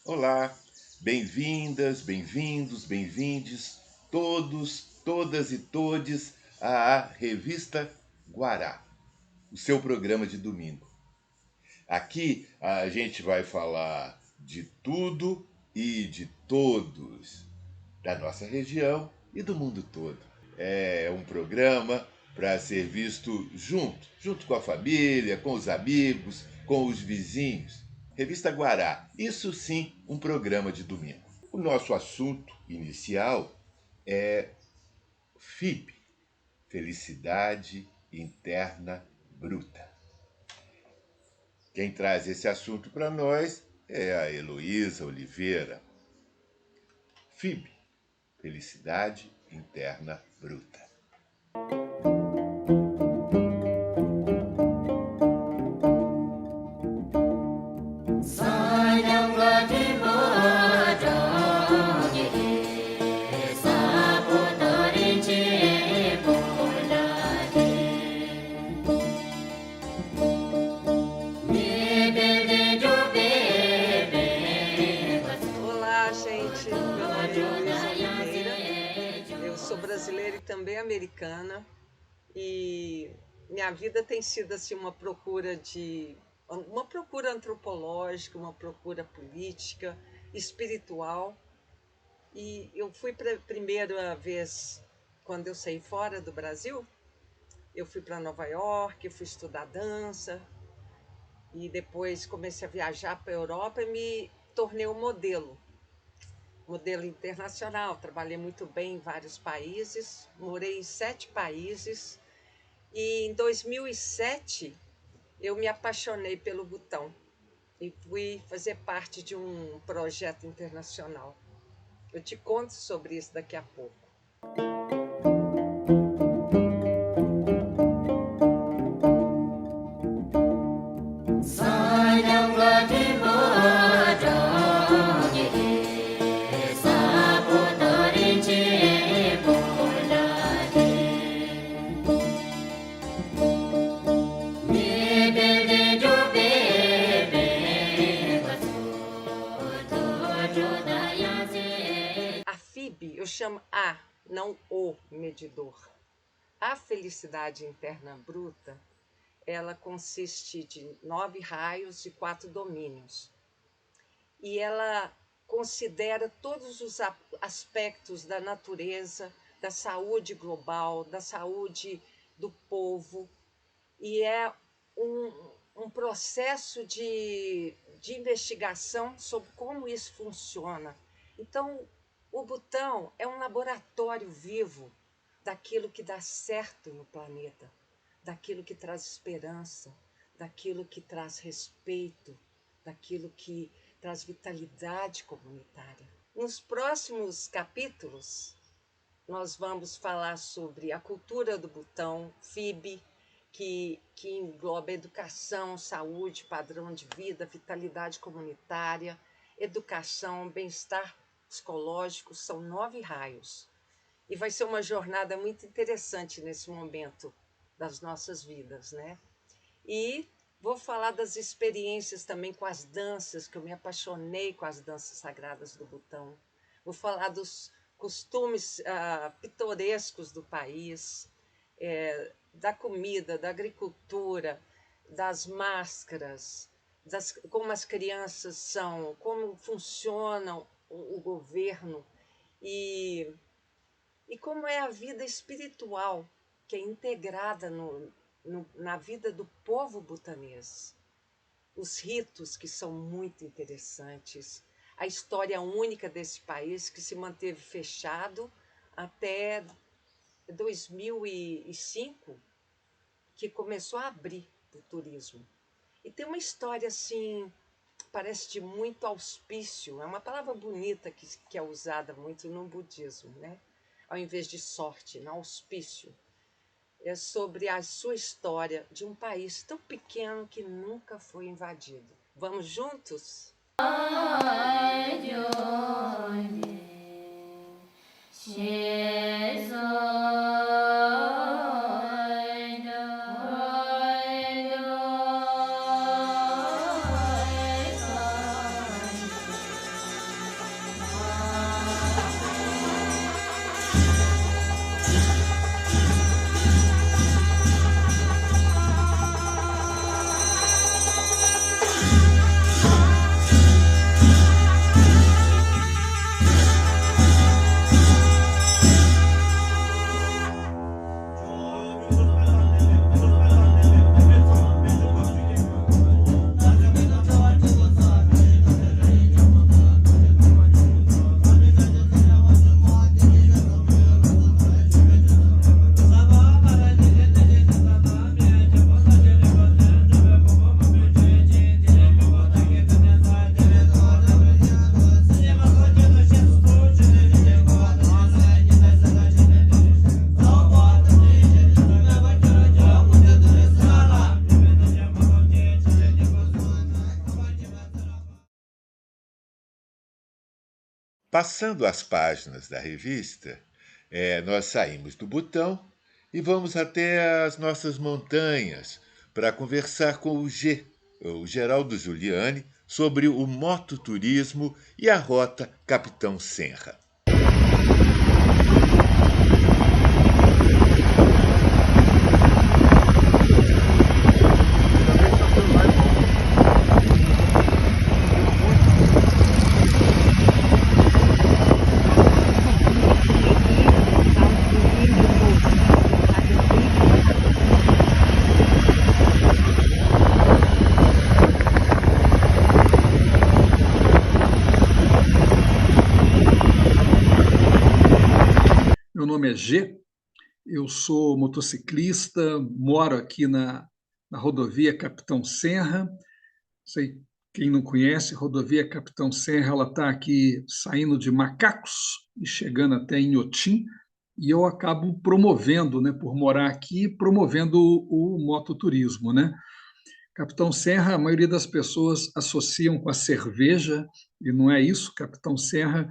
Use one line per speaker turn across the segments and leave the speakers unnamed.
Olá, bem-vindas, bem-vindos, bem-vindes, todos, todas e todes à Revista Guará, o seu programa de domingo. Aqui a gente vai falar de tudo e de todos, da nossa região e do mundo todo. É um programa para ser visto junto com a família, com os amigos, com os vizinhos. Revista Guará, isso sim, um programa de domingo. O nosso assunto inicial é FIB, Felicidade Interna Bruta. Quem traz esse assunto para nós é a Heloísa Oliveira. FIB, Felicidade Interna Bruta.
Olá, gente. Meu nome é Heloísa Oliveira. Eu sou brasileira e também americana. E minha vida tem sido assim uma procura antropológica, uma procura política, espiritual. E eu fui para a primeira vez quando eu saí fora do Brasil, eu fui para Nova York, fui estudar dança e depois comecei a viajar para a Europa e me tornei um modelo internacional. Trabalhei muito bem em vários países, morei em 7 países e em 2007 eu me apaixonei pelo Butão e fui fazer parte de um projeto internacional. Eu te conto sobre isso daqui a pouco. A FIB eu chamo A, não o medidor. A felicidade interna bruta, ela consiste de 9 raios e 4 domínios. E ela considera todos os aspectos da natureza, da saúde global, da saúde do povo, e é um processo de investigação sobre como isso funciona. Então, o Butão é um laboratório vivo daquilo que dá certo no planeta, daquilo que traz esperança, daquilo que traz respeito, daquilo que traz vitalidade comunitária. Nos próximos capítulos, nós vamos falar sobre a cultura do Butão, FIB, que engloba educação, saúde, padrão de vida, vitalidade comunitária, educação, bem-estar psicológico, são 9 raios. E vai ser uma jornada muito interessante nesse momento das nossas vidas, né? E vou falar das experiências também com as danças, que eu me apaixonei com as danças sagradas do Butão. Vou falar dos costumes pitorescos do país, da comida, da agricultura, das máscaras, como as crianças são, como funciona o governo e, e como é a vida espiritual que é integrada na vida do povo butanês. Os ritos que são muito interessantes, a história única desse país que se manteve fechado até 2005, que começou a abrir para o turismo. E tem uma história assim, parece de muito auspício, é uma palavra bonita que é usada muito no budismo, né? Ao invés de sorte, no auspício. É sobre a sua história de um país tão pequeno que nunca foi invadido. Vamos juntos?
Passando as páginas da revista, nós saímos do Butão e vamos até as nossas montanhas para conversar com o Geraldo Giuliani, sobre o mototurismo e a rota Capitão Senra.
Meu nome é G, eu sou motociclista, moro aqui na rodovia Capitão Senra. Sei quem não conhece, rodovia Capitão Senra, ela está aqui saindo de Macacos e chegando até Inhotim, e eu acabo promovendo, né, por morar aqui, promovendo o mototurismo, né? Capitão Serra, a maioria das pessoas associam com a cerveja, e não é isso. Capitão Serra,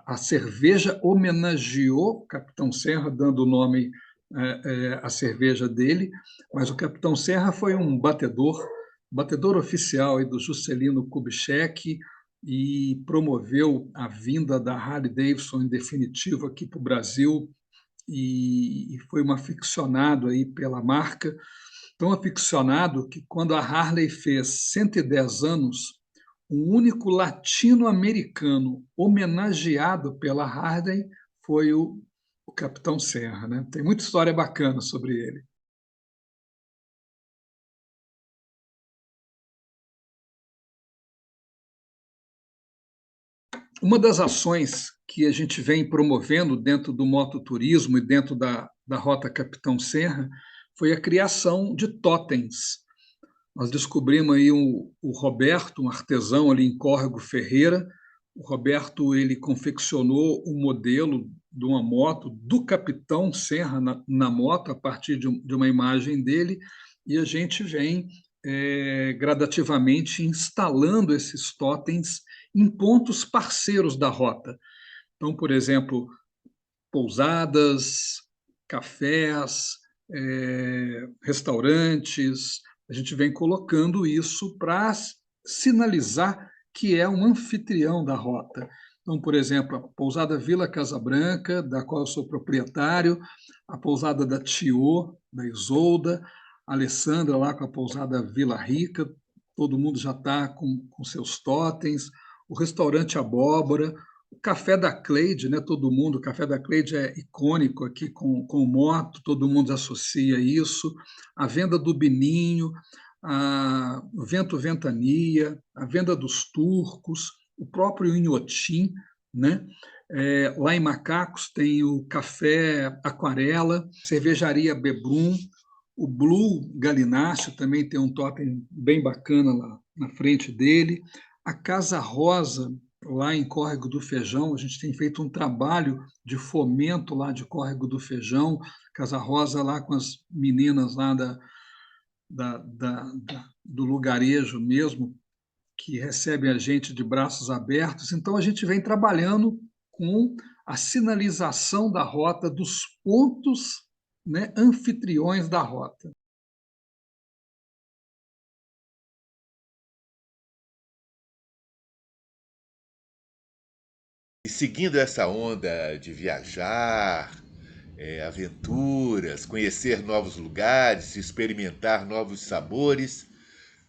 a cerveja homenageou Capitão Serra, dando o nome à cerveja dele, mas o Capitão Serra foi um batedor oficial aí do Juscelino Kubitschek, e promoveu a vinda da Harley Davidson em definitivo aqui para o Brasil, e foi um aficionado aí pela marca, tão aficionado que, quando a Harley fez 110 anos, o único latino-americano homenageado pela Harley foi o Capitão Serra, né? Tem muita história bacana sobre ele. Uma das ações que a gente vem promovendo dentro do mototurismo e dentro da Rota Capitão Serra foi a criação de totens. Nós descobrimos aí o Roberto, um artesão ali em Córrego Ferreira. O Roberto, ele confeccionou um modelo de uma moto do Capitão Serra na moto, a partir de uma imagem dele, e a gente vem gradativamente instalando esses totens em pontos parceiros da rota. Então, por exemplo, pousadas, cafés, restaurantes. A gente vem colocando isso para sinalizar que é um anfitrião da rota. Então, por exemplo, a pousada Vila Casa Branca, da qual eu sou proprietário, a pousada da Tiô, da Isolda, a Alessandra lá com a pousada Vila Rica, todo mundo já está com seus totens, o restaurante Abóbora, o café da Cleide, né? O café da Cleide é icônico aqui com o moto, todo mundo associa isso, a venda do Bininho, o Vento Ventania, a venda dos Turcos, o próprio Inhotim, né? Lá em Macacos tem o Café Aquarela, Cervejaria Bebrum, o Blue Galináceo também tem um totem bem bacana lá na frente dele, a Casa Rosa, lá em Córrego do Feijão. A gente tem feito um trabalho de fomento lá de Córrego do Feijão, Casa Rosa lá com as meninas lá do lugarejo mesmo, que recebem a gente de braços abertos. Então, a gente vem trabalhando com a sinalização da rota, dos pontos, né, anfitriões da rota.
E seguindo essa onda de viajar, aventuras, conhecer novos lugares, experimentar novos sabores,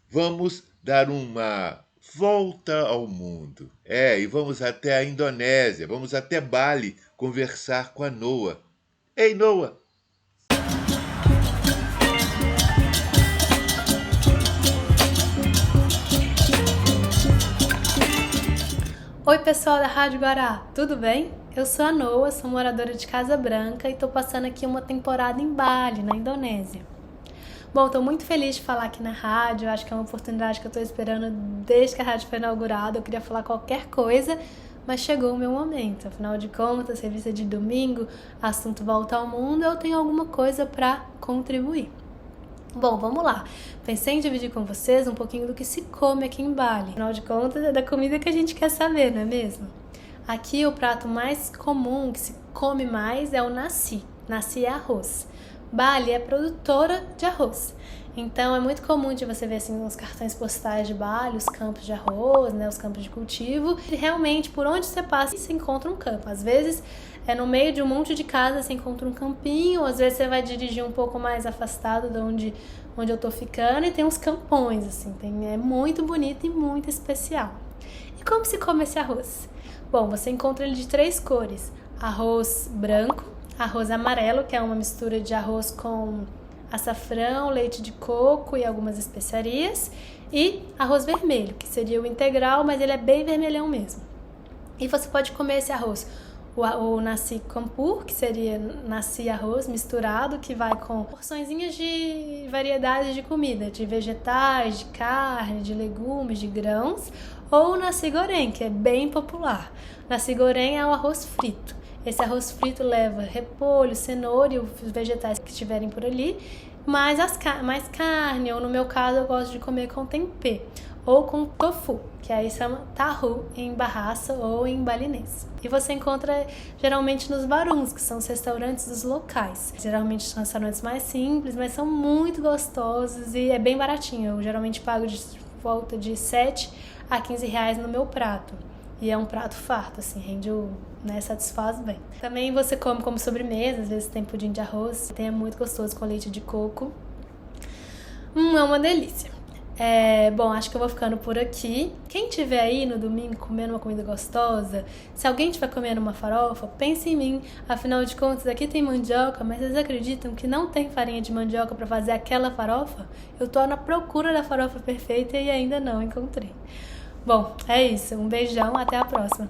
vamos dar uma volta ao mundo. E vamos até a Indonésia, vamos até Bali conversar com a Noa. Ei, Noa!
Oi, pessoal da Rádio Guará, tudo bem? Eu sou a Noa, sou moradora de Casa Branca e estou passando aqui uma temporada em Bali, na Indonésia. Bom, estou muito feliz de falar aqui na rádio, acho que é uma oportunidade que eu estou esperando desde que a rádio foi inaugurada. Eu queria falar qualquer coisa, mas chegou o meu momento. Afinal de contas, revista de domingo, assunto volta ao mundo, eu tenho alguma coisa para contribuir. Bom, vamos lá. Pensei em dividir com vocês um pouquinho do que se come aqui em Bali. Afinal de contas, é da comida que a gente quer saber, não é mesmo? Aqui o prato mais comum, que se come mais, é o nasi. Nasi é arroz. Bali é produtora de arroz. Então é muito comum de você ver assim nos cartões postais de Bali, os campos de arroz, né, os campos de cultivo. E realmente, por onde você passa, você encontra um campo. Às vezes é no meio de um monte de casa, você encontra um campinho, às vezes você vai dirigir um pouco mais afastado de onde eu tô ficando e tem uns campões, assim, é muito bonito e muito especial. E como se come esse arroz? Bom, você encontra ele de 3 cores: arroz branco, arroz amarelo, que é uma mistura de arroz com açafrão, leite de coco e algumas especiarias, e arroz vermelho, que seria o integral, mas ele é bem vermelhão mesmo. E você pode comer esse arroz, o nasi campur, que seria nasi arroz misturado, que vai com porçõezinhas de variedades de comida, de vegetais, de carne, de legumes, de grãos, ou o nasi goreng, que é bem popular. Nasi goreng é o arroz frito. Esse arroz frito leva repolho, cenoura e os vegetais que estiverem por ali, mais carne, ou no meu caso eu gosto de comer com tempê, ou com tofu, que aí chama tahu em Bahasa ou em balinês. E você encontra geralmente nos baruns, que são os restaurantes dos locais. Geralmente são restaurantes mais simples, mas são muito gostosos e é bem baratinho. Eu geralmente pago de volta de 7 a 15 reais no meu prato. E é um prato farto, assim, rende satisfaz bem. Também você come como sobremesa, às vezes tem pudim de arroz, é muito gostoso com leite de coco. É uma delícia. Bom, acho que eu vou ficando por aqui. Quem estiver aí no domingo comendo uma comida gostosa, se alguém estiver comendo uma farofa, pense em mim. Afinal de contas, aqui tem mandioca, mas vocês acreditam que não tem farinha de mandioca para fazer aquela farofa? Eu tô na procura da farofa perfeita e ainda não encontrei. Bom, é isso. Um beijão, até a próxima.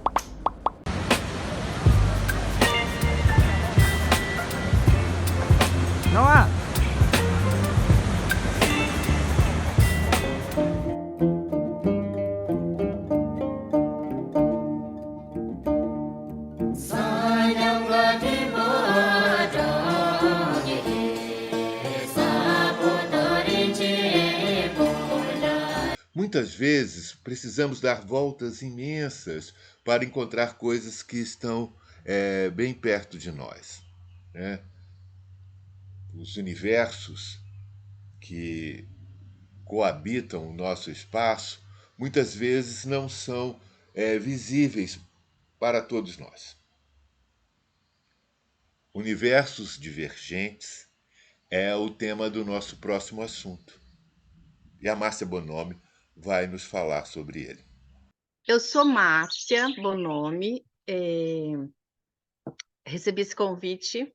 Noah!
Muitas vezes precisamos dar voltas imensas para encontrar coisas que estão bem perto de nós, né? Os universos que coabitam o nosso espaço muitas vezes não são visíveis para todos nós. Universos divergentes é o tema do nosso próximo assunto. E a Márcia Bonomi vai nos falar sobre ele.
Eu sou Márcia Bonomi, recebi esse convite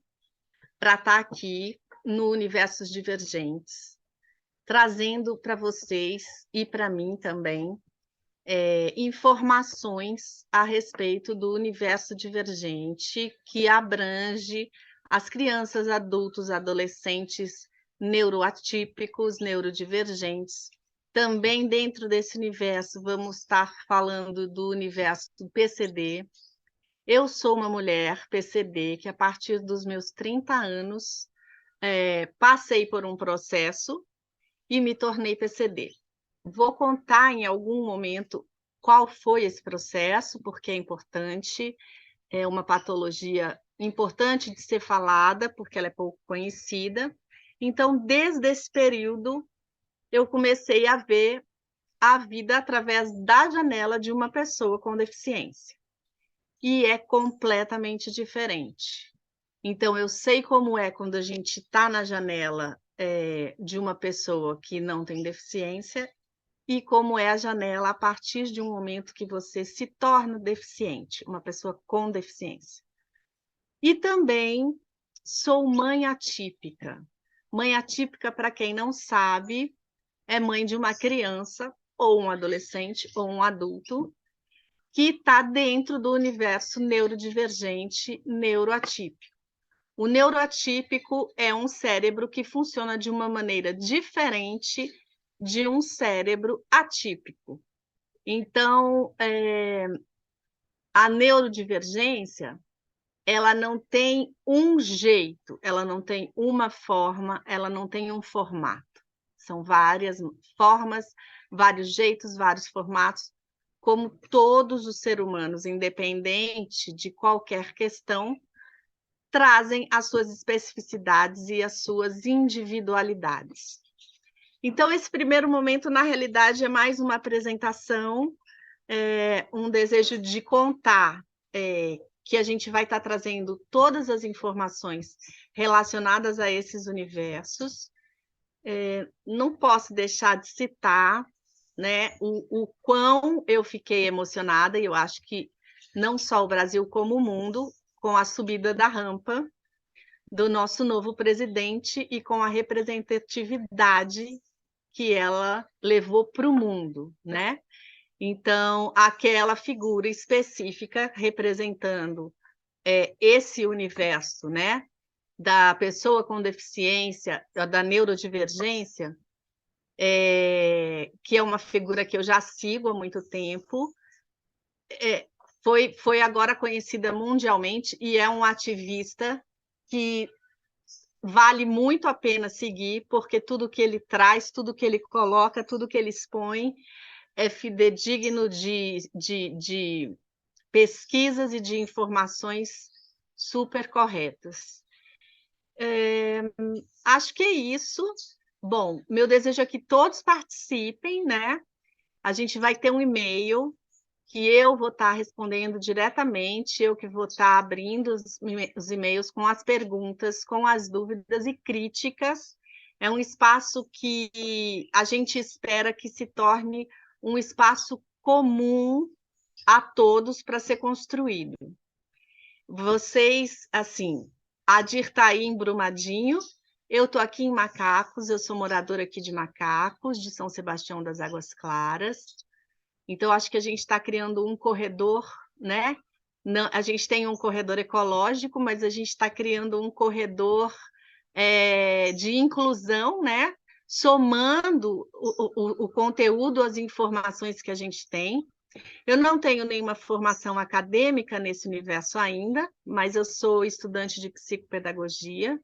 para estar aqui no Universos Divergentes, trazendo para vocês e para mim também informações a respeito do universo divergente que abrange as crianças, adultos, adolescentes neuroatípicos, neurodivergentes. Também dentro desse universo vamos estar falando do universo do PCD. Eu sou uma mulher PCD que a partir dos meus 30 anos passei por um processo e me tornei PCD. Vou contar em algum momento qual foi esse processo, porque é importante, é uma patologia importante de ser falada, porque ela é pouco conhecida. Então, desde esse período, eu comecei a ver a vida através da janela de uma pessoa com deficiência. E é completamente diferente. Então, eu sei como é quando a gente está na janela de uma pessoa que não tem deficiência e como é a janela a partir de um momento que você se torna deficiente, uma pessoa com deficiência. E também sou mãe atípica. Mãe atípica, para quem não sabe, é mãe de uma criança, ou um adolescente, ou um adulto, que está dentro do universo neurodivergente, neuroatípico. O neuroatípico é um cérebro que funciona de uma maneira diferente de um cérebro atípico. Então, a neurodivergência, ela não tem um jeito, ela não tem uma forma, ela não tem um formato. São várias formas, vários jeitos, vários formatos, como todos os seres humanos, independente de qualquer questão, trazem as suas especificidades e as suas individualidades. Então, esse primeiro momento, na realidade, é mais uma apresentação, um desejo de contar que a gente vai estar trazendo todas as informações relacionadas a esses universos. Não posso deixar de citar, né, o quão eu fiquei emocionada, e eu acho que não só o Brasil como o mundo, com a subida da rampa do nosso novo presidente e com a representatividade que ela levou para o mundo, né? Então, aquela figura específica representando esse universo, né, da pessoa com deficiência, da neurodivergência, que é uma figura que eu já sigo há muito tempo, foi agora conhecida mundialmente e é um ativista que vale muito a pena seguir, porque tudo que ele traz, tudo que ele coloca, tudo que ele expõe é fidedigno de pesquisas e de informações super corretas. Acho que é isso. Bom, meu desejo é que todos participem, né? A gente vai ter um e-mail que eu vou estar respondendo diretamente, eu que vou estar abrindo os e-mails com as perguntas, com as dúvidas e críticas. É um espaço que a gente espera que se torne um espaço comum a todos para ser construído. Vocês, assim, a Dir está aí em Brumadinho, eu estou aqui em Macacos, eu sou moradora aqui de Macacos, de São Sebastião das Águas Claras. Então, acho que a gente está criando um corredor, né? Não, a gente tem um corredor ecológico, mas a gente está criando um corredor de inclusão, né? Somando o conteúdo, as informações que a gente tem. Eu não tenho nenhuma formação acadêmica nesse universo ainda, mas eu sou estudante de psicopedagogia.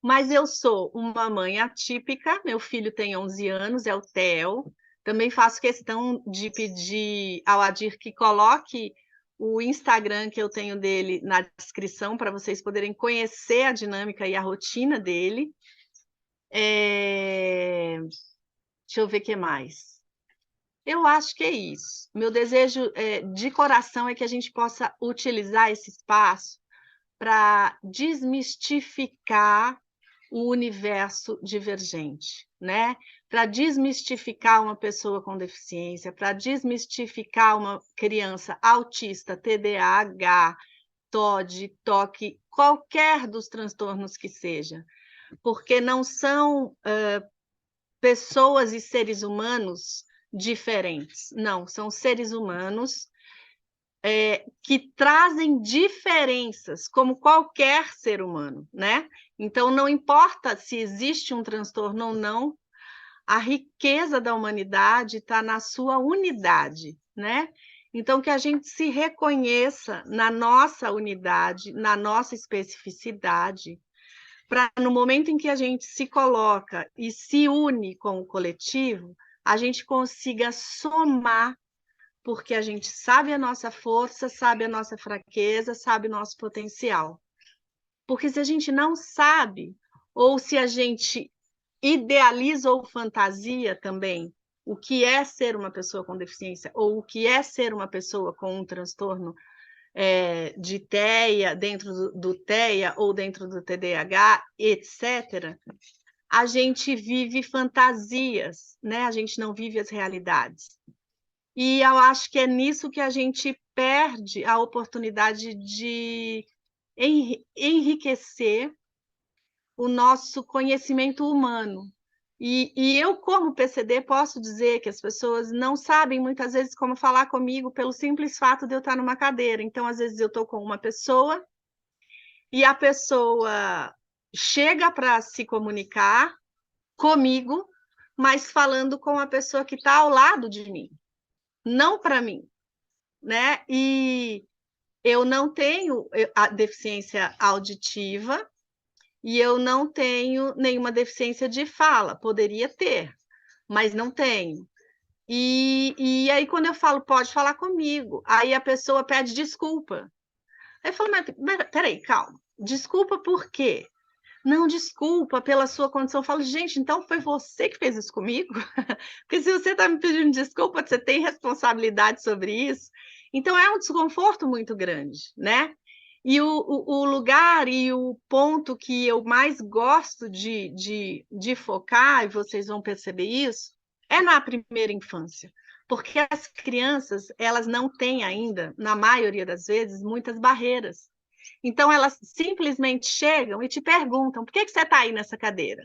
Mas eu sou uma mãe atípica, meu filho tem 11 anos, é o Theo. Também faço questão de pedir ao Adir que coloque o Instagram que eu tenho dele na descrição, para vocês poderem conhecer a dinâmica e a rotina dele. Deixa eu ver o que mais. Eu acho que é isso. Meu desejo de coração é que a gente possa utilizar esse espaço para desmistificar o universo divergente, né? Para desmistificar uma pessoa com deficiência, para desmistificar uma criança autista, TDAH, TOD, TOC, qualquer dos transtornos que seja, porque não são pessoas e seres humanos diferentes, não, são seres humanos que trazem diferenças, como qualquer ser humano, né? Então, não importa se existe um transtorno ou não, a riqueza da humanidade está na sua unidade, né? Então, que a gente se reconheça na nossa unidade, na nossa especificidade, para no momento em que a gente se coloca e se une com o coletivo, a gente consiga somar, porque a gente sabe a nossa força, sabe a nossa fraqueza, sabe o nosso potencial. Porque se a gente não sabe, ou se a gente idealiza ou fantasia também o que é ser uma pessoa com deficiência, ou o que é ser uma pessoa com um transtorno de TEA, dentro do TEA ou dentro do TDAH, etc., a gente vive fantasias, né? A gente não vive as realidades. E eu acho que é nisso que a gente perde a oportunidade de enriquecer o nosso conhecimento humano. E eu, como PCD, posso dizer que as pessoas não sabem, muitas vezes, como falar comigo pelo simples fato de eu estar numa cadeira. Então, às vezes, eu estou com uma pessoa e a pessoa chega para se comunicar comigo, mas falando com a pessoa que está ao lado de mim, não para mim, né? E eu não tenho a deficiência auditiva e eu não tenho nenhuma deficiência de fala. Poderia ter, mas não tenho. E aí, quando eu falo, pode falar comigo, aí a pessoa pede desculpa. Aí eu falo, mas peraí, calma. Desculpa por quê? Não, desculpa pela sua condição. Eu falo, gente, então foi você que fez isso comigo? Porque se você está me pedindo desculpa, você tem responsabilidade sobre isso. Então é um desconforto muito grande, né? E o lugar e o ponto que eu mais gosto de focar, e vocês vão perceber isso, é na primeira infância. Porque as crianças, elas não têm ainda, na maioria das vezes, muitas barreiras. Então, elas simplesmente chegam e te perguntam: por que você está aí nessa cadeira?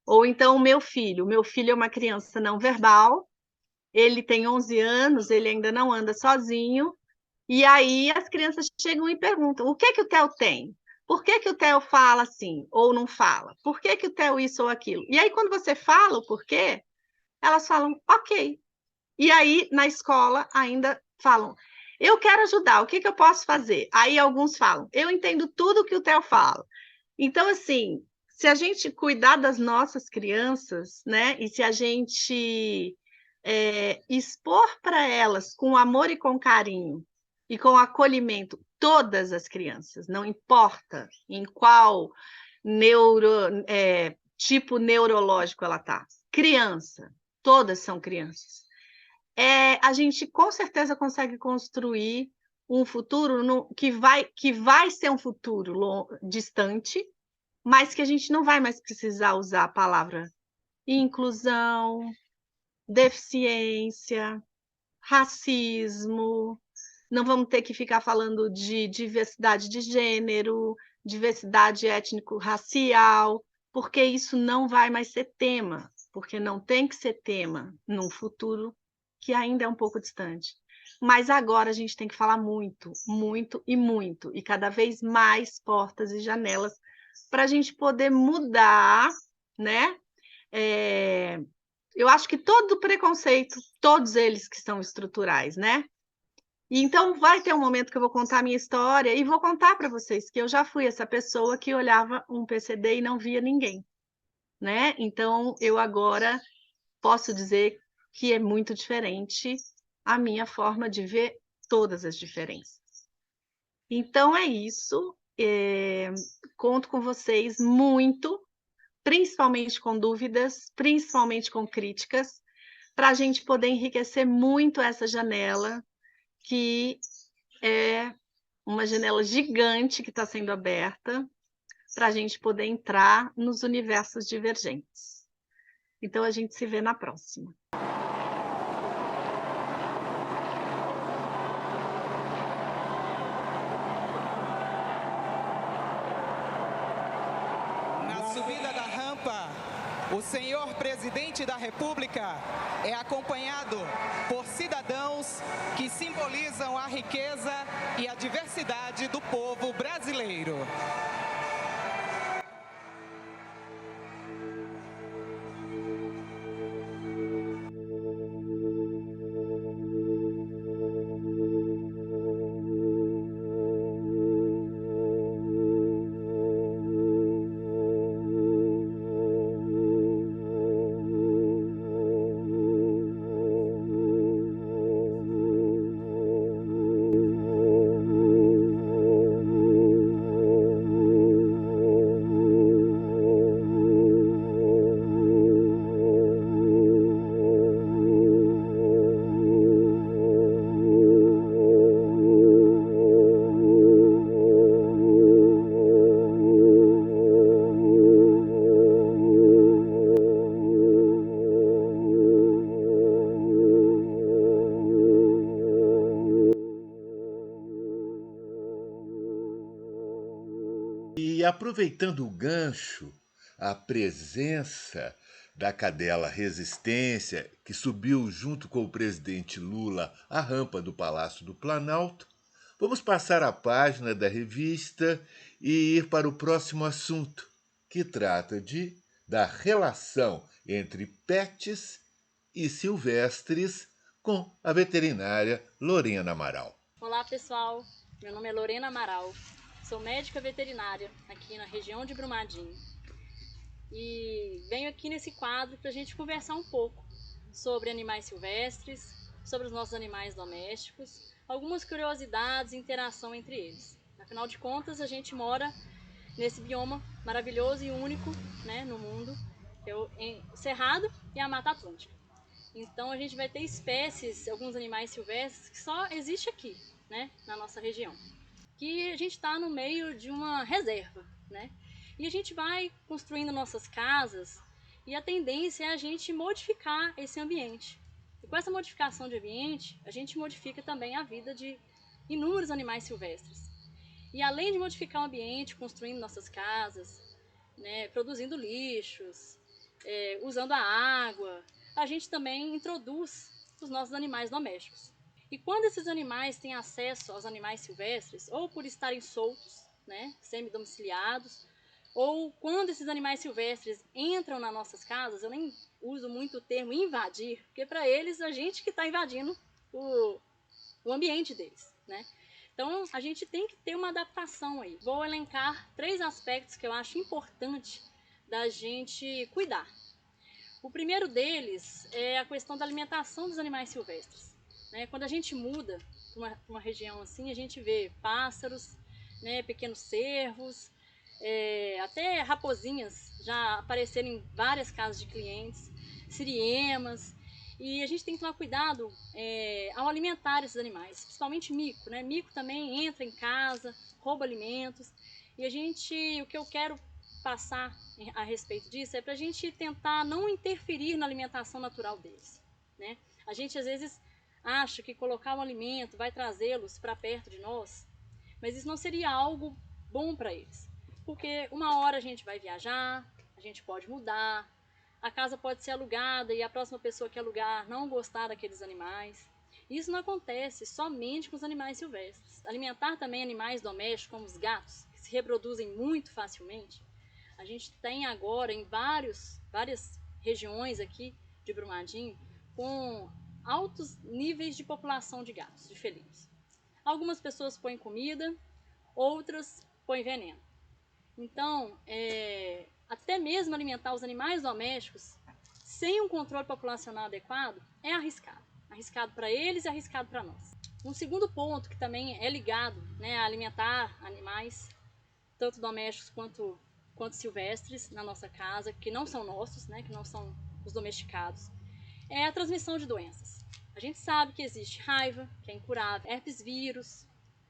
Ou então, o meu filho é uma criança não verbal, ele tem 11 anos, ele ainda não anda sozinho, e aí as crianças chegam e perguntam: o que o Theo tem? Por que o Theo fala assim ou não fala? Por que o Theo isso ou aquilo? E aí, quando você fala o porquê, elas falam: ok. E aí, na escola, ainda falam: eu quero ajudar, o que eu posso fazer? Aí alguns falam: eu entendo tudo que o Theo fala. Então, assim, se a gente cuidar das nossas crianças, né, e se a gente expor para elas com amor e com carinho e com acolhimento todas as crianças, não importa em qual tipo neurológico ela está, criança, todas são crianças. A gente com certeza consegue construir um futuro que vai ser um futuro distante, mas que a gente não vai mais precisar usar a palavra inclusão, deficiência, racismo, não vamos ter que ficar falando de diversidade de gênero, diversidade étnico-racial, porque isso não vai mais ser tema, porque não tem que ser tema num futuro que ainda é um pouco distante. Mas agora a gente tem que falar muito, muito e muito, e cada vez mais portas e janelas para a gente poder mudar, né? Eu acho que todo preconceito, todos eles que são estruturais, né? E então vai ter um momento que eu vou contar a minha história e vou contar para vocês que eu já fui essa pessoa que olhava um PCD e não via ninguém, né? Então eu agora posso dizer que é muito diferente a minha forma de ver todas as diferenças. Então é isso. Conto com vocês muito, principalmente com dúvidas, principalmente com críticas, para a gente poder enriquecer muito essa janela, que é uma janela gigante que está sendo aberta para a gente poder entrar nos universos divergentes. Então, a gente se vê na próxima.
Na subida da rampa, o senhor presidente da República é acompanhado por cidadãos que simbolizam a riqueza e a diversidade do povo brasileiro.
E aproveitando o gancho, a presença da cadela Resistência, que subiu junto com o presidente Lula a rampa do Palácio do Planalto, vamos passar a página da revista e ir para o próximo assunto, que trata da relação entre pets e silvestres com a veterinária Lorena Amaral.
Olá pessoal, meu nome é Lorena Amaral, sou médica veterinária aqui na região de Brumadinho e venho aqui nesse quadro para a gente conversar um pouco sobre animais silvestres, sobre os nossos animais domésticos, algumas curiosidades e interação entre eles. Afinal de contas, a gente mora nesse bioma maravilhoso e único, né, no mundo, que é o Cerrado e a Mata Atlântica. Então a gente vai ter espécies, alguns animais silvestres que só existem aqui, né, na nossa região. Que a gente está no meio de uma reserva, né? E a gente vai construindo nossas casas e a tendência é a gente modificar esse ambiente. E com essa modificação de ambiente, a gente modifica também a vida de inúmeros animais silvestres. E além de modificar o ambiente, construindo nossas casas, né, produzindo lixos, usando a água, a gente também introduz os nossos animais domésticos. E quando esses animais têm acesso aos animais silvestres, ou por estarem soltos, né, semi-domiciliados, ou quando esses animais silvestres entram nas nossas casas, eu nem uso muito o termo invadir, porque para eles a gente que está invadindo o ambiente deles, né? Então a gente tem que ter uma adaptação aí. Vou elencar 3 aspectos que eu acho importante da gente cuidar. O primeiro deles é a questão da alimentação dos animais silvestres. Né? Quando a gente muda para uma região assim, a gente vê pássaros, né, pequenos cervos, até raposinhas já apareceram em várias casas de clientes, siriemas, e a gente tem que tomar cuidado ao alimentar esses animais, principalmente mico. Né? Mico também entra em casa, rouba alimentos, e o que eu quero passar a respeito disso é para a gente tentar não interferir na alimentação natural deles. Né? A gente às vezes acha que colocar um alimento vai trazê-los para perto de nós, mas isso não seria algo bom para eles, porque uma hora a gente vai viajar, a gente pode mudar, a casa pode ser alugada e a próxima pessoa que alugar não gostar daqueles animais. Isso não acontece somente com os animais silvestres. Alimentar também animais domésticos, como os gatos, que se reproduzem muito facilmente. A gente tem agora em várias regiões aqui de Brumadinho com altos níveis de população de gatos, de felinos. Algumas pessoas põem comida, outras põem veneno. Então, até mesmo alimentar os animais domésticos sem um controle populacional adequado é arriscado. Arriscado para eles e arriscado para nós. Um segundo ponto que também é ligado, né, a alimentar animais, tanto domésticos quanto silvestres na nossa casa, que não são nossos, né, que não são os domesticados, é a transmissão de doenças. A gente sabe que existe raiva, que é incurável, herpes vírus,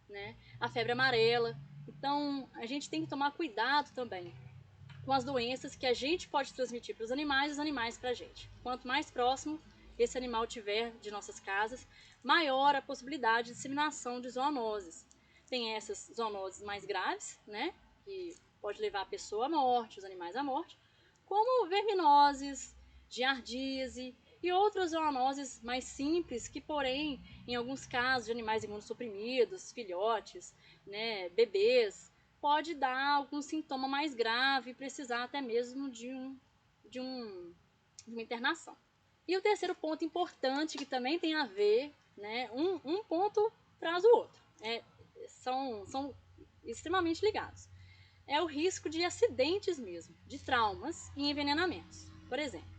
né, a febre amarela. Então, a gente tem que tomar cuidado também com as doenças que a gente pode transmitir para os animais e os animais para a gente. Quanto mais próximo esse animal tiver de nossas casas, maior a possibilidade de disseminação de zoonoses. Tem essas zoonoses mais graves, né, que pode levar a pessoa à morte, os animais à morte, como verminoses, giardíase e outras zoonoses mais simples que, porém, em alguns casos de animais imunossuprimidos, filhotes, né, bebês, pode dar algum sintoma mais grave e precisar até mesmo de uma internação. E o terceiro ponto importante, que também tem a ver, né, um ponto traz o outro, são extremamente ligados. É o risco de acidentes mesmo, de traumas e envenenamentos. Por exemplo,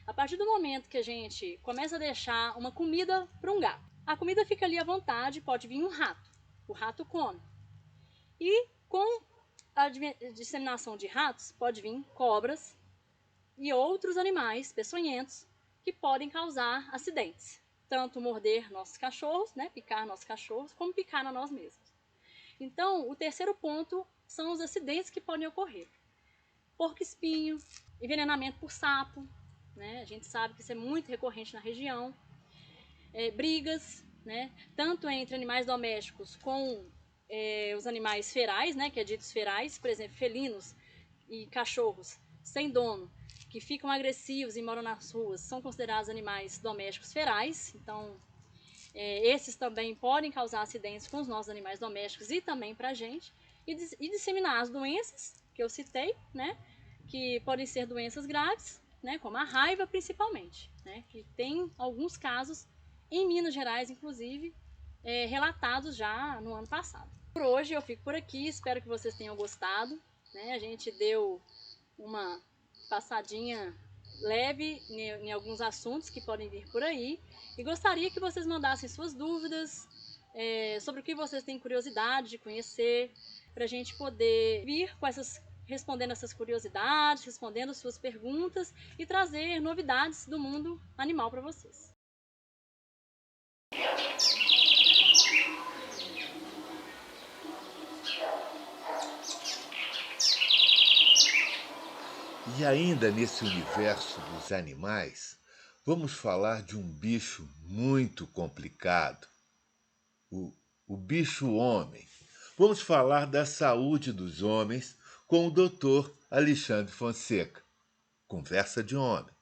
a partir do momento que a gente começa a deixar uma comida para um gato, a comida fica ali à vontade, pode vir um rato, o rato come. E com a disseminação de ratos, pode vir cobras e outros animais peçonhentos que podem causar acidentes. Tanto morder nossos cachorros, né, picar nossos cachorros, como picar a nós mesmos. Então, o terceiro ponto são os acidentes que podem ocorrer. Porco-espinho, envenenamento por sapo, né? A gente sabe que isso é muito recorrente na região. Brigas, né? Tanto entre animais domésticos com os animais ferais, né? Que é ditos ferais, por exemplo, felinos e cachorros sem dono, que ficam agressivos e moram nas ruas, são considerados animais domésticos ferais. Então, esses também podem causar acidentes com os nossos animais domésticos e também para a gente. E disseminar as doenças que eu citei, né, que podem ser doenças graves, né, como a raiva principalmente, né, que tem alguns casos em Minas Gerais, inclusive, relatados já no ano passado. Por hoje eu fico por aqui, espero que vocês tenham gostado. Né, a gente deu uma passadinha leve em alguns assuntos que podem vir por aí. E gostaria que vocês mandassem suas dúvidas sobre o que vocês têm curiosidade de conhecer, para a gente poder vir com respondendo essas curiosidades, respondendo suas perguntas e trazer novidades do mundo animal para vocês.
E ainda nesse universo dos animais, vamos falar de um bicho muito complicado, o bicho-homem. Vamos falar da saúde dos homens com o Dr. Alexandre Fonseca. Conversa de homem.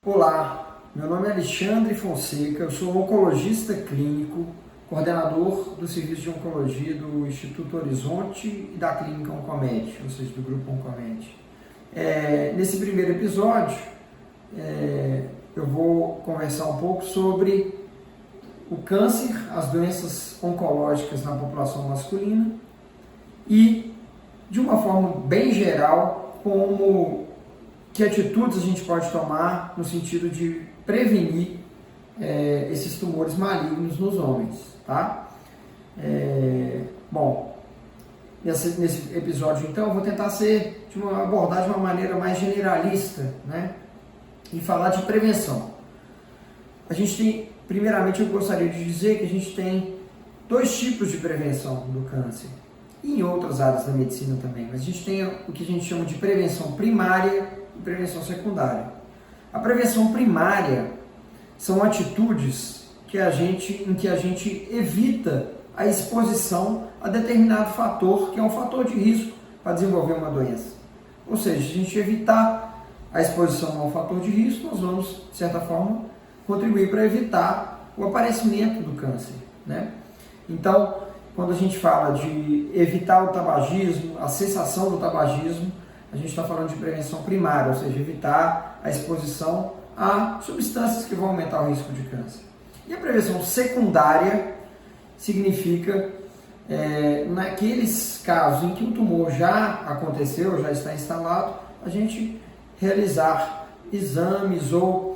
Olá, meu nome é Alexandre Fonseca, eu sou oncologista clínico, coordenador do Serviço de Oncologia do Instituto Horizonte e da Clínica Oncomed, ou seja, do Grupo Oncomed. Nesse primeiro episódio, eu vou conversar um pouco sobre o câncer, as doenças oncológicas na população masculina e, de uma forma bem geral, que atitudes a gente pode tomar no sentido de prevenir esses tumores malignos nos homens, tá? Nesse episódio, então, eu vou tentar abordar de uma maneira mais generalista, né? E falar de prevenção. Primeiramente, eu gostaria de dizer que a gente tem 2 tipos de prevenção do câncer, e em outras áreas da medicina também, mas a gente tem o que a gente chama de prevenção primária e prevenção secundária. A prevenção primária são atitudes em que a gente evita a exposição a determinado fator, que é um fator de risco para desenvolver uma doença. Ou seja, se a gente evitar a exposição a um fator de risco, nós vamos, de certa forma, contribuir para evitar o aparecimento do câncer, né? Então, quando a gente fala de evitar o tabagismo, a cessação do tabagismo, a gente está falando de prevenção primária, ou seja, evitar a exposição a substâncias que vão aumentar o risco de câncer. E a prevenção secundária significa naqueles casos em que o tumor já aconteceu, já está instalado, a gente realizar exames ou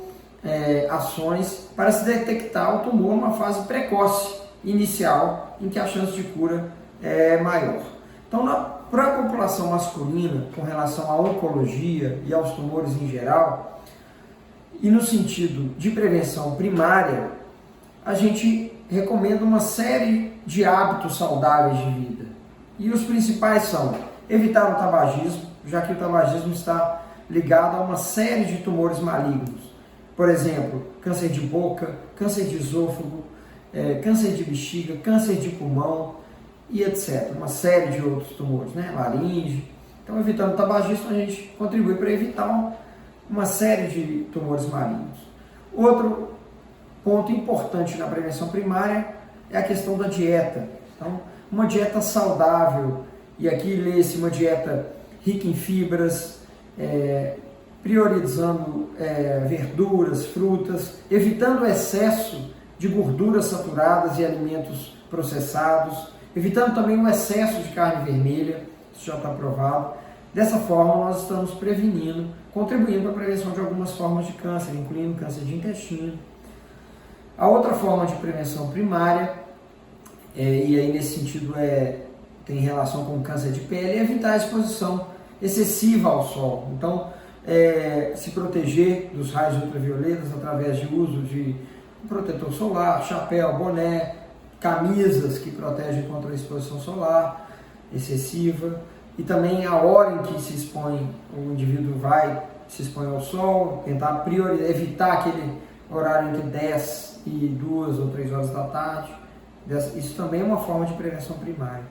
ações para se detectar o tumor numa fase precoce, inicial, em que a chance de cura é maior. Então, para a população masculina, com relação à oncologia e aos tumores em geral, e no sentido de prevenção primária, a gente recomenda uma série de hábitos saudáveis de vida. E os principais são evitar o tabagismo, já que o tabagismo está ligado a uma série de tumores malignos. Por exemplo, câncer de boca, câncer de esôfago, câncer de bexiga, câncer de pulmão e etc. Uma série de outros tumores, né? Laringe. Então, evitando o tabagismo, a gente contribui para evitar uma série de tumores malignos. Outro ponto importante na prevenção primária é a questão da dieta. Então, uma dieta saudável, e aqui lê-se uma dieta rica em fibras, priorizando verduras, frutas, evitando o excesso de gorduras saturadas e alimentos processados, evitando também o excesso de carne vermelha, isso já está provado. Dessa forma, nós estamos prevenindo, contribuindo para a prevenção de algumas formas de câncer, incluindo câncer de intestino. A outra forma de prevenção primária, e aí nesse sentido tem relação com o câncer de pele, é evitar a exposição excessiva ao sol. Então, se proteger dos raios ultravioletas através de uso de protetor solar, chapéu, boné, camisas que protegem contra a exposição solar excessiva, e também a hora em que o indivíduo se expõe ao sol, tentar evitar aquele horário entre 10 e 2 ou 3 horas da tarde. Isso também é uma forma de prevenção primária.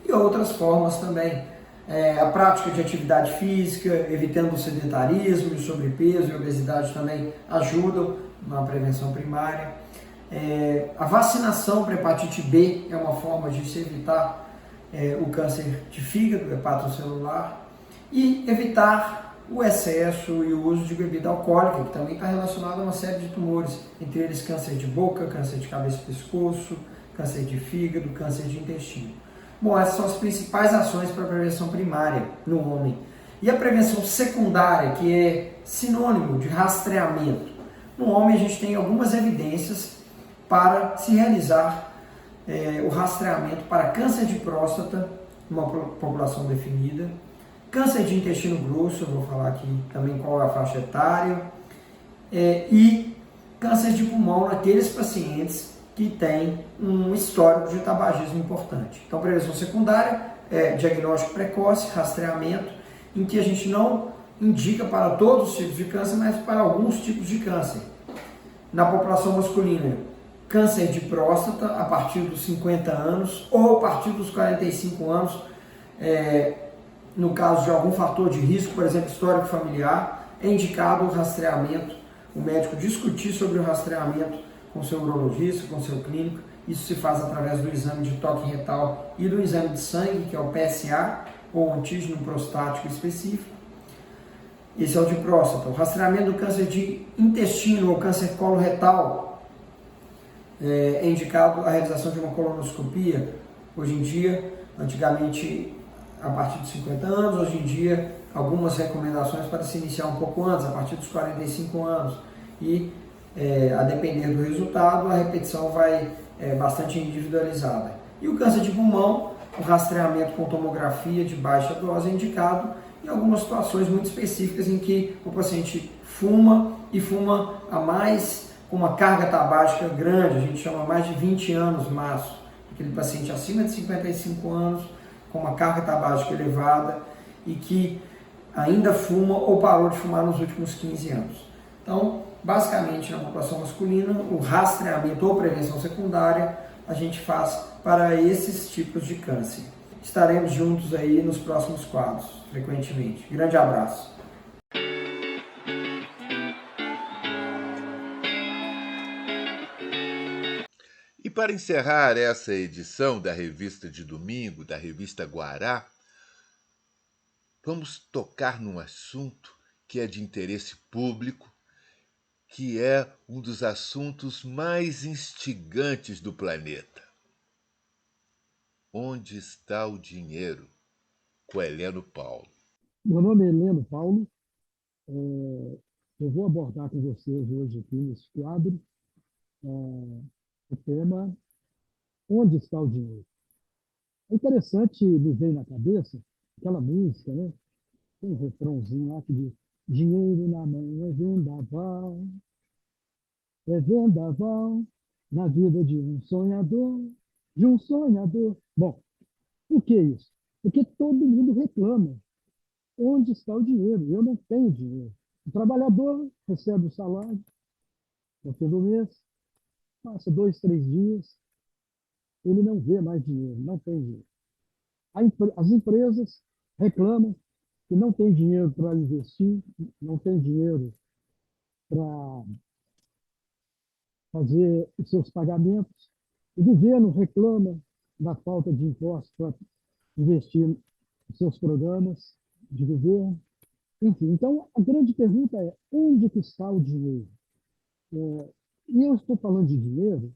E outras formas também, a prática de atividade física, evitando o sedentarismo, o sobrepeso e a obesidade também ajudam na prevenção primária. A vacinação para hepatite B é uma forma de se evitar o câncer de fígado, hepatocelular, e evitar o excesso e o uso de bebida alcoólica, que também está relacionado a uma série de tumores, entre eles câncer de boca, câncer de cabeça e pescoço, câncer de fígado, câncer de intestino. Bom, essas são as principais ações para a prevenção primária no homem. E a prevenção secundária, que é sinônimo de rastreamento. No homem, a gente tem algumas evidências para se realizar o rastreamento para câncer de próstata, numa população definida, câncer de intestino grosso, eu vou falar aqui também qual é a faixa etária, e câncer de pulmão naqueles pacientes que têm um histórico de tabagismo importante. Então, prevenção secundária é diagnóstico precoce, rastreamento, em que a gente não indica para todos os tipos de câncer, mas para alguns tipos de câncer. Na população masculina, câncer de próstata a partir dos 50 anos ou a partir dos 45 anos, no caso de algum fator de risco, por exemplo, histórico familiar, é indicado o rastreamento, o médico discutir sobre o rastreamento com seu urologista, com seu clínico. Isso se faz através do exame de toque retal e do exame de sangue, que é o PSA, ou antígeno prostático específico. Esse é o de próstata. O rastreamento do câncer de intestino ou câncer coloretal é indicado a realização de uma colonoscopia. Hoje em dia, antigamente a partir de 50 anos, hoje em dia algumas recomendações para se iniciar um pouco antes, a partir dos 45 anos. E a depender do resultado, a repetição vai bastante individualizada. E o câncer de pulmão, o rastreamento com tomografia de baixa dose é indicado em algumas situações muito específicas em que o paciente fuma e fuma a mais, com uma carga tabágica grande, a gente chama mais de 20 anos máximo, aquele paciente acima de 55 anos, com uma carga tabágica elevada e que ainda fuma ou parou de fumar nos últimos 15 anos. Então, basicamente, na população masculina, o rastreamento ou prevenção secundária a gente faz para esses tipos de câncer. Estaremos juntos aí nos próximos quadros, frequentemente. Grande abraço.
E para encerrar essa edição da revista de domingo, da revista Guará, vamos tocar num assunto que é de interesse público, que é um dos assuntos mais instigantes do planeta. Onde está o dinheiro? Com Heleno Paulo.
Meu nome é Heleno Paulo. Eu vou abordar com vocês hoje aqui nesse quadro o tema Onde está o dinheiro? É interessante, me veio na cabeça aquela música, né? Tem um refrãozinho lá que diz: dinheiro na mão é vendaval na vida de um sonhador, de um sonhador. Bom, por que isso? Porque todo mundo reclama. Onde está o dinheiro? Eu não tenho dinheiro. O trabalhador recebe o salário no fim do mês, passa 2, 3 dias, ele não vê mais dinheiro, não tem dinheiro. As empresas reclamam que não tem dinheiro para investir, não tem dinheiro para fazer os seus pagamentos. O governo reclama da falta de impostos para investir nos seus programas de governo. Enfim, então a grande pergunta é: onde que está o dinheiro? E eu estou falando de dinheiro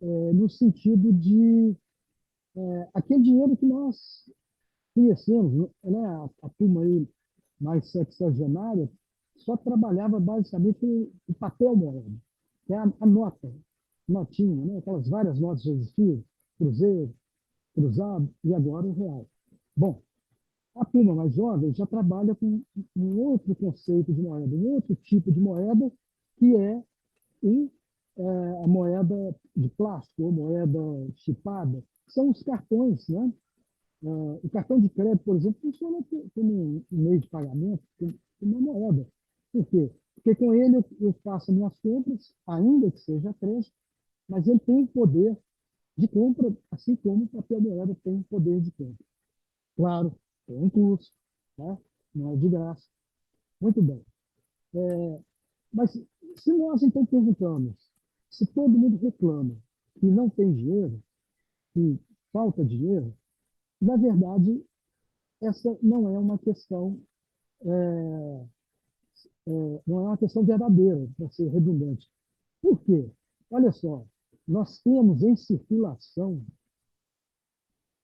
no sentido de aquele dinheiro que nós conhecemos, né? A turma aí mais sexagenária só trabalhava basicamente o papel moeda, que é a nota, notinha, né? Aquelas várias notas que existiam, cruzeiro, cruzado e agora o real. Bom, a turma mais jovem já trabalha com um outro conceito de moeda, um outro tipo de moeda, que é a moeda de plástico, ou moeda chipada, são os cartões, né? O cartão de crédito, por exemplo, funciona como um meio de pagamento, como uma moeda. Por quê? Porque com ele eu faço minhas compras, ainda que seja crédito, mas ele tem poder de compra, assim como o papel moeda tem poder de compra. Claro, tem um custo, né? Não é de graça. Muito bem. Mas se nós então perguntamos, se todo mundo reclama que não tem dinheiro, que falta dinheiro, na verdade, essa não é uma questão não é uma questão verdadeira, para ser redundante. Por quê? Olha só, nós temos em circulação,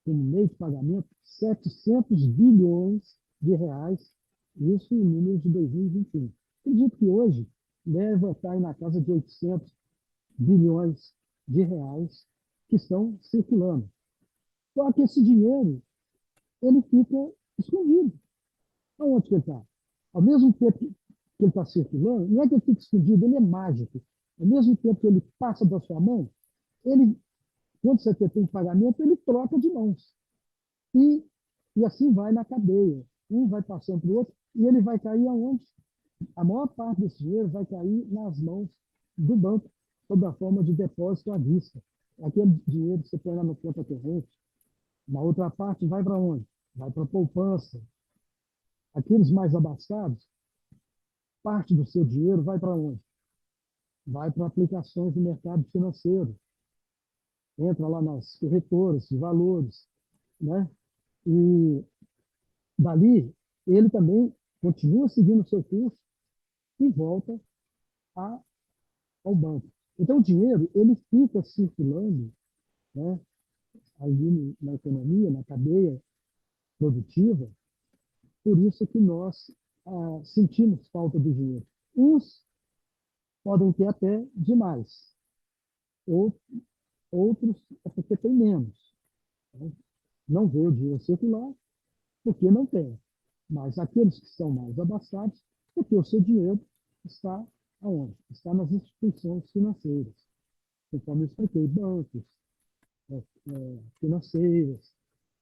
como meio de pagamento, 700 bilhões de reais, isso em números de 2021. Acredito que hoje deve estar aí na casa de 800 bilhões de reais que estão circulando. Só que esse dinheiro, ele fica escondido. Aonde que ele está? Ao mesmo tempo que ele está circulando, não é que ele fica escondido, ele é mágico. Ao mesmo tempo que ele passa da sua mão, ele, quando você tem um pagamento, ele troca de mãos. E assim vai na cadeia. Um vai passando para o outro e ele vai cair aonde? A maior parte desse dinheiro vai cair nas mãos do banco, sob a forma de depósito à vista. Aquele dinheiro que você põe lá no conta corrente. Na outra parte vai para onde? Vai para a poupança. Aqueles mais abastados, parte do seu dinheiro vai para onde? Vai para aplicações do mercado financeiro. Entra lá nas corretoras de valores, né? E dali, ele também continua seguindo o seu curso e volta ao banco. Então, o dinheiro, ele fica circulando, né, ali na economia, na cadeia produtiva, por isso que nós sentimos falta do dinheiro. Uns podem ter até demais, outros é porque tem menos. Né? Não vê o dinheiro circular porque não tem. Mas aqueles que são mais abastados, porque o seu dinheiro está aonde? Está nas instituições financeiras. Conforme eu expliquei, bancos, financeiras,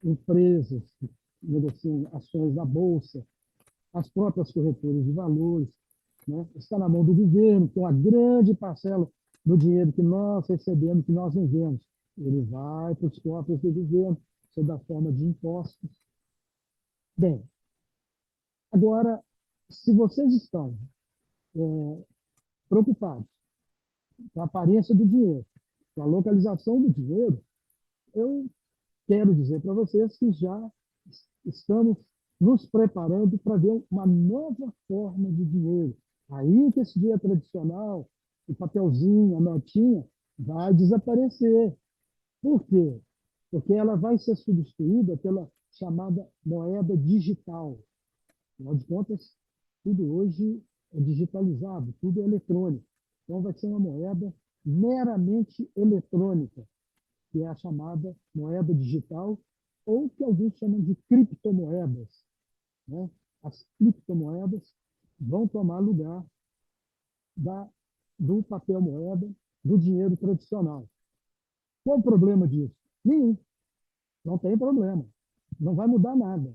empresas que negociam ações da Bolsa, as próprias corretoras de valores, né? Está na mão do governo, que uma grande parcela do dinheiro que nós recebemos, que nós não vemos, ele vai para os cofres do governo, sob a forma de impostos. Bem, agora, se vocês estão preocupados com a aparência do dinheiro, com a localização do dinheiro, eu quero dizer para vocês que já estamos nos preparando para ver uma nova forma de dinheiro. Aí que esse dinheiro tradicional, o papelzinho, a notinha, vai desaparecer. Por quê? Porque ela vai ser substituída pela chamada moeda digital. Afinal de contas, tudo hoje é digitalizado, tudo é eletrônico. Então, vai ser uma moeda meramente eletrônica, que é a chamada moeda digital, ou que alguns chamam de criptomoedas. Né? As criptomoedas vão tomar lugar do papel moeda, do dinheiro tradicional. Qual o problema disso? Nenhum. Não tem problema. Não vai mudar nada.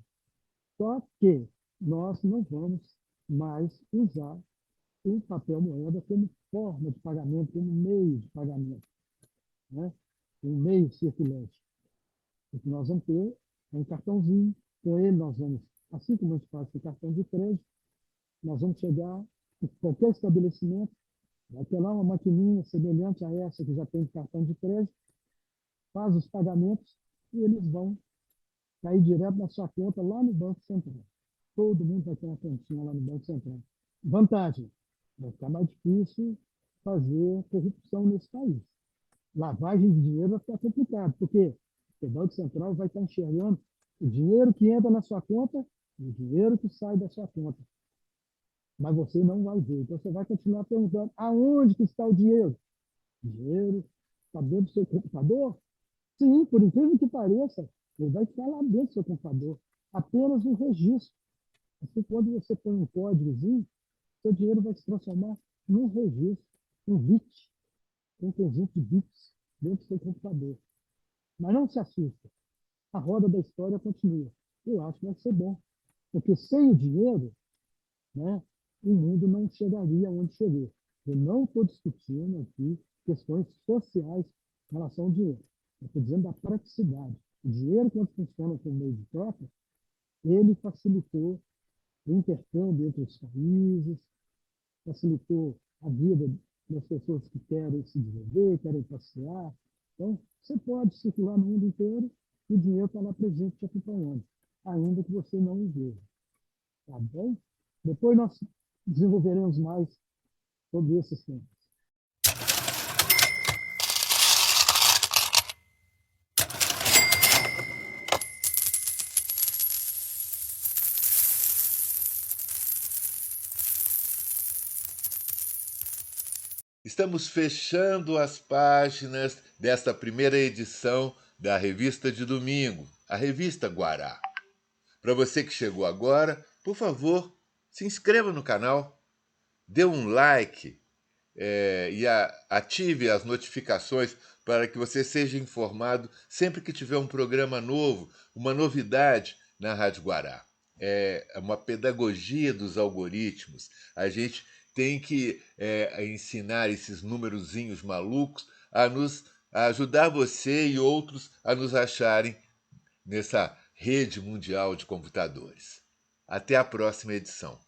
Só que nós não vamos mais usar o papel moeda como forma de pagamento, como meio de pagamento, né? Um meio circulante. O que nós vamos ter é um cartãozinho, com ele nós vamos, assim como a gente faz com o cartão de crédito, nós vamos chegar em qualquer estabelecimento, vai ter lá uma maquininha semelhante a essa que já tem cartão de crédito, faz os pagamentos e eles vão cair direto na sua conta lá no Banco Central. Todo mundo vai ter uma continha lá no Banco Central. Vantagem, vai ficar mais difícil fazer corrupção nesse país. Lavagem de dinheiro vai ficar complicado, porque o Banco Central vai estar enxergando o dinheiro que entra na sua conta e o dinheiro que sai da sua conta. Mas você não vai ver. Então, você vai continuar perguntando aonde que está o dinheiro? O dinheiro está dentro do seu computador? Sim, por incrível que pareça, ele vai estar lá dentro do seu computador. Apenas um registro. Assim, quando você põe um códigozinho, seu dinheiro vai se transformar num registro, um bit, um conjunto de bits dentro do seu computador. Mas não se assusta. A roda da história continua. Eu acho que vai ser bom. Porque sem o dinheiro, né, o mundo não chegaria onde chegou. Eu não estou discutindo aqui questões sociais em relação ao dinheiro. Eu estou dizendo da praticidade. O dinheiro, quando funciona como meio de troca, ele facilitou o intercâmbio entre os países, facilitou a vida das pessoas que querem se desenvolver, querem passear. Então, você pode circular no mundo inteiro e o dinheiro está lá presente te acompanhando, ainda que você não o veja. Tá bom? Depois nós desenvolveremos mais sobre esses temas.
Estamos fechando as páginas desta primeira edição da Revista de Domingo, a Revista Guará. Para você que chegou agora, por favor, se inscreva no canal, dê um like e ative as notificações para que você seja informado sempre que tiver um programa novo, uma novidade na Rádio Guará. É uma pedagogia dos algoritmos. A gente tem que ensinar esses numerozinhos malucos a ajudar você e outros a nos acharem nessa rede mundial de computadores. Até a próxima edição.